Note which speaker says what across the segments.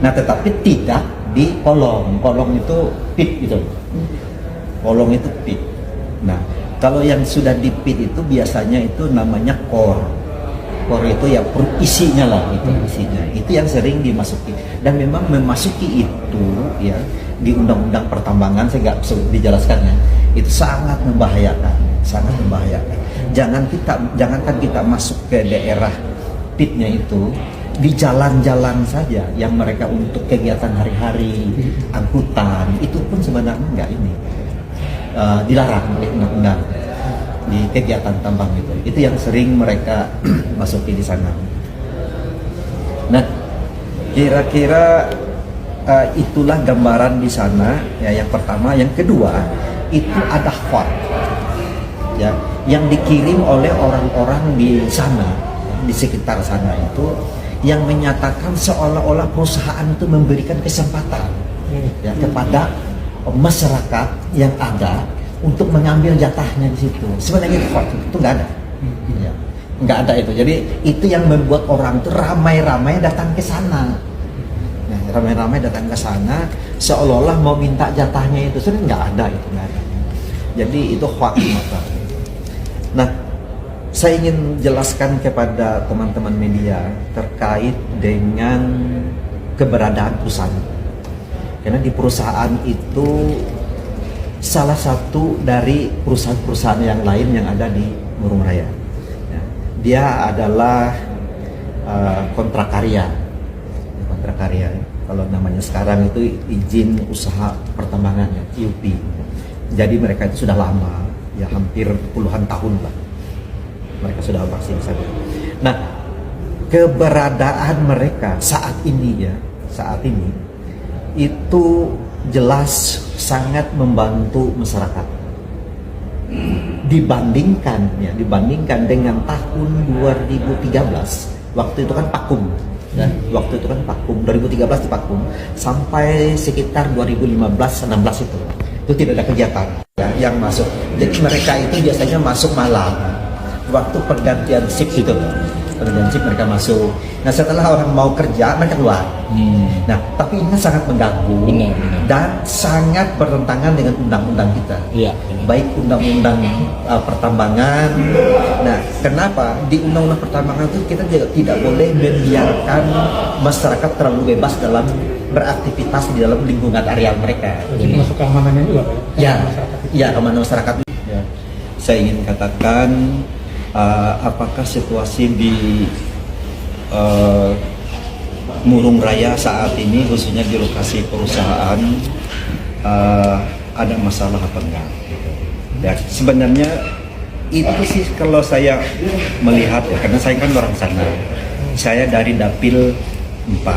Speaker 1: Nah, tetapi tidak di kolong. Kolong itu pit gitu. Kolong itu pit. Nah, kalau yang sudah di pit itu biasanya itu namanya core. Core itu ya isinya lah, itu isinya. Itu yang sering dimasuki. Dan memang memasuki itu ya di undang-undang pertambangan, saya nggak bisa dijelaskannya. Itu sangat membahayakan, sangat membahayakan. Jangankan kita masuk ke daerah pitnya itu, di jalan-jalan saja yang mereka untuk kegiatan hari-hari, angkutan, itu pun sebenarnya nggak ini dilarang oleh undang-undang di kegiatan tambang itu yang sering mereka masuki di sana. Nah, kira-kira itulah gambaran di sana ya, yang pertama. Yang kedua itu ada fax ya yang dikirim oleh orang-orang di sana, di sekitar sana itu, yang menyatakan seolah-olah perusahaan itu memberikan kesempatan ya kepada masyarakat yang ada untuk mengambil jatahnya di situ. Sebenarnya itu nggak ada, ya, nggak ada itu. Jadi itu yang membuat orang itu ramai-ramai datang ke sana. Nah, ramai-ramai datang ke sana seolah-olah mau minta jatahnya itu. Sebenarnya nggak ada itu, nggak ada. Jadi itu hoax. Nah, saya ingin jelaskan kepada teman-teman media terkait dengan keberadaan perusahaan. Karena di perusahaan itu salah satu dari perusahaan-perusahaan yang lain yang ada di Murung Raya. Ya, dia adalah kontrak karya. Kontrak karya. Kalau namanya sekarang itu izin usaha pertambangan, ya, IUP. Jadi mereka itu sudah lama, ya hampir puluhan tahun lah. Mereka sudah operasi di sana. Nah, keberadaan mereka saat ini itu jelas sangat membantu masyarakat. Dibandingkan dengan tahun 2013, waktu itu kan vakum. Ya, waktu itu kan vakum, 2013 di vakum sampai sekitar 2015-16 itu tidak ada kegiatan ya, yang masuk. Jadi mereka itu biasanya masuk malam, waktu pergantian shift gitu, pergantian shift mereka masuk. Nah, setelah orang mau kerja mereka keluar. Nah, tapi ini sangat mengganggu dan sangat bertentangan dengan undang-undang kita. Ya, baik undang-undang pertambangan. Nah, kenapa di undang-undang pertambangan itu kita tidak boleh membiarkan masyarakat terlalu bebas dalam beraktivitas di dalam lingkungan areal mereka.
Speaker 2: Jadi masuk keamanannya juga, Pak?
Speaker 1: Ya, keamanan masyarakat. Ya. Saya ingin katakan, apakah situasi di Murung Raya saat ini, khususnya di lokasi perusahaan, ada masalah apa enggak? Dan sebenarnya itu sih kalau saya melihat ya, karena saya kan orang sana, saya dari Dapil 4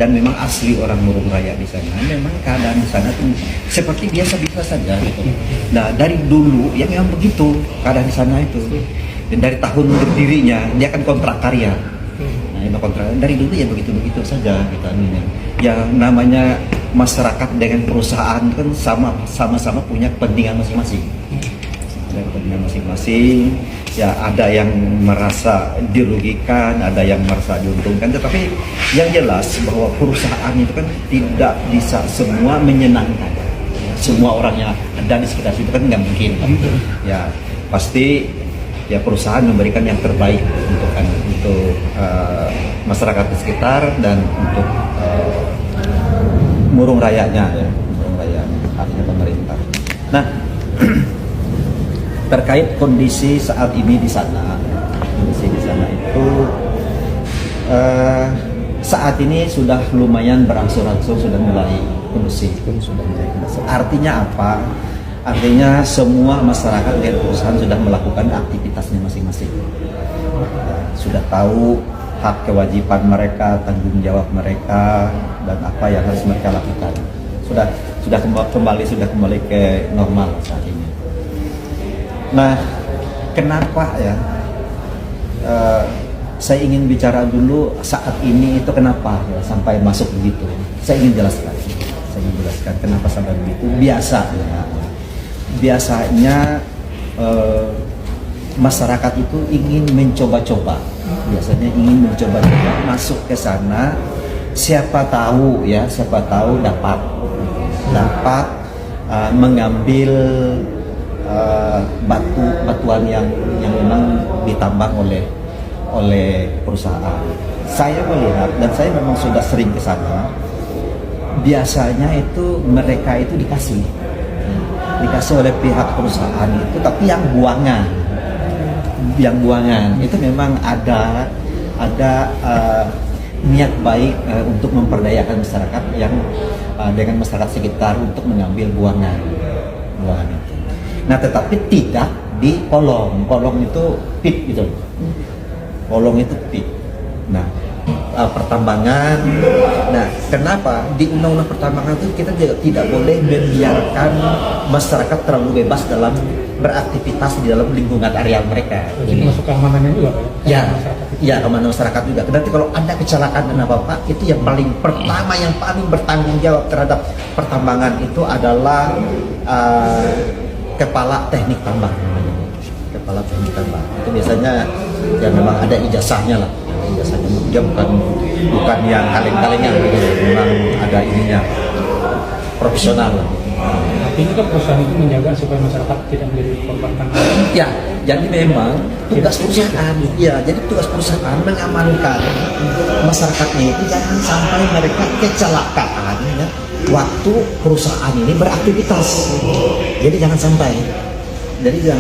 Speaker 1: dan memang asli orang Murung Raya di sana. Memang keadaan di sana tuh seperti biasa-biasa saja gitu. Nah, dari dulu ya memang begitu keadaan di sana itu. Dan dari tahun berdirinya dia kan kontrak karya. Nah, itu kontrak dari dulu ya begitu-begitu saja gitu. Yang namanya masyarakat dengan perusahaan kan sama-sama punya kepentingan masing-masing. Ada kepentingan masing-masing. Ya, ada yang merasa dirugikan, ada yang merasa diuntungkan, tetapi yang jelas bahwa perusahaan itu kan tidak bisa semua menyenangkan. Semua orang yang ada di sekitar situ kan nggak mungkin. Ya, pasti ya perusahaan memberikan yang terbaik untuk masyarakat di sekitar dan untuk Murung Rayanya, ya, Murung Raya artinya pemerintah. Nah, terkait kondisi saat ini di sana, itu saat ini sudah lumayan berangsur-angsur, sudah mulai kondusif. Artinya apa? Artinya semua masyarakat dan perusahaan sudah melakukan aktivitasnya masing-masing. Sudah tahu hak kewajiban mereka, tanggung jawab mereka, dan apa yang harus mereka lakukan. Sudah kembali ke normal saat ini. Nah, kenapa ya? Saya ingin bicara dulu saat ini itu kenapa ya, sampai masuk begitu. Saya ingin jelaskan kenapa sampai begitu. Biasanya masyarakat itu ingin mencoba-coba. Biasanya ingin mencoba-coba masuk ke sana siapa tahu dapat mengambil batuan yang memang ditambang oleh perusahaan. Saya melihat dan saya memang sudah sering ke sana. Biasanya itu mereka itu dikasih oleh pihak perusahaan itu, tapi yang buangan itu memang ada niat baik untuk memperdayakan masyarakat yang dengan masyarakat sekitar untuk mengambil buangan itu. Nah, tetapi tidak di kolong itu pit gitu. Kolong itu pit. Nah, pertambangan. Nah, kenapa di undang-undang pertambangan itu kita juga tidak boleh membiarkan masyarakat terlalu bebas dalam beraktivitas di dalam lingkungan areal mereka.
Speaker 2: Jadi masuk keamanannya juga Pak?
Speaker 1: Ya, keamanan masyarakat juga. Nanti kalau ada kecelakaan dan apa itu yang paling pertama, yang paling bertanggung jawab terhadap pertambangan itu adalah kepala teknik tambang. Kepala teknik tambang itu biasanya yang memang ada ijazahnya lah. Ijazahnya dia bukan yang kaleng-kalengnya gitu. Memang ada ininya, profesional lah.
Speaker 2: Artinya kan perusahaan itu menjaga supaya masyarakat tidak menjadi korban tangkap.
Speaker 1: Ya, jadi memang tugas perusahaan. Ya, jadi tugas perusahaan mengamankan masyarakatnya itu jangan sampai mereka kecelakaan ya, waktu perusahaan ini beraktivitas. Jadi jangan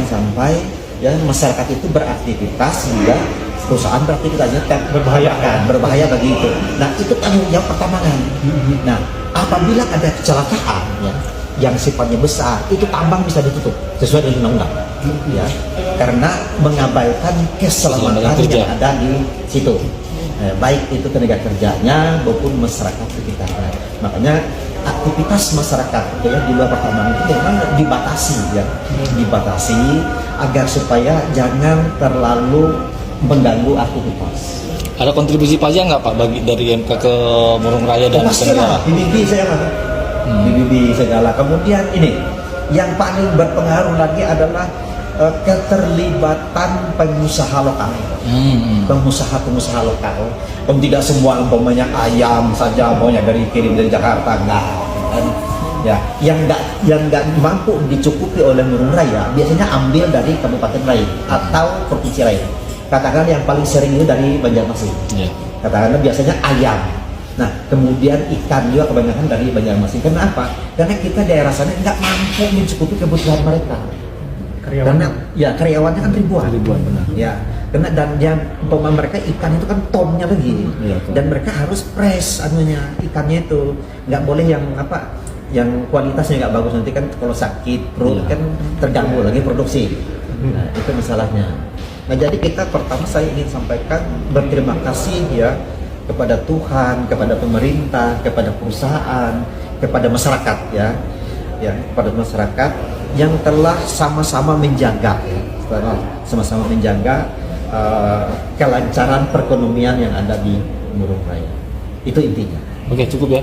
Speaker 1: sampai ya masyarakat itu beraktivitas sehingga perusahaan beraktivitasnya berbahaya bagi itu. Nah, itu tanggung jawab pertambangan. Nah, apabila ada kecelakaan ya yang sifatnya besar, itu tambang bisa ditutup sesuai dengan undang-undang ya, karena mengabaikan keselamatan yang ada di situ, baik itu tenaga kerjanya maupun masyarakat sekitarnya. Makanya aktivitas masyarakat ya di luar pertambangan itu memang dibatasi agar supaya jangan terlalu mengganggu aktivitas.
Speaker 3: Ada kontribusi pajak nggak Pak bagi dari MK ke Murung Raya dan
Speaker 1: pastilah BBB saya mah. BBB segala. Kemudian ini yang paling berpengaruh lagi adalah keterlibatan pengusaha lokal. Pengusaha lokal. Tidak semua umpamanya ayam saja maunya kirim dari Jakarta, enggak. Ya, yang nggak mampu dicukupi oleh Murung Raya biasanya ambil dari kabupaten lain atau provinsi lain. Katakan yang paling sering itu dari Banjarmasin. Katakanlah biasanya ayam. Nah, kemudian ikan juga kebanyakan dari Banjarmasin. Kenapa? Karena kita daerah sana nggak mampu mencukupi kebutuhan mereka. Karyawannya kan ribuan benar. Ya, karena dan yang umpama mereka ikan itu kan tonnya lagi. Dan mereka harus fresh ikannya itu. Nggak boleh yang kualitasnya nggak bagus, nanti kan kalau sakit perut kan terganggu lagi produksi. Nah, itu masalahnya. Nah, jadi kita pertama saya ingin sampaikan berterima kasih ya kepada Tuhan, kepada pemerintah, kepada perusahaan, kepada masyarakat kepada masyarakat yang telah sama-sama menjaga kelancaran perekonomian yang ada di Murung Raya. Itu intinya.
Speaker 3: Oke, cukup ya.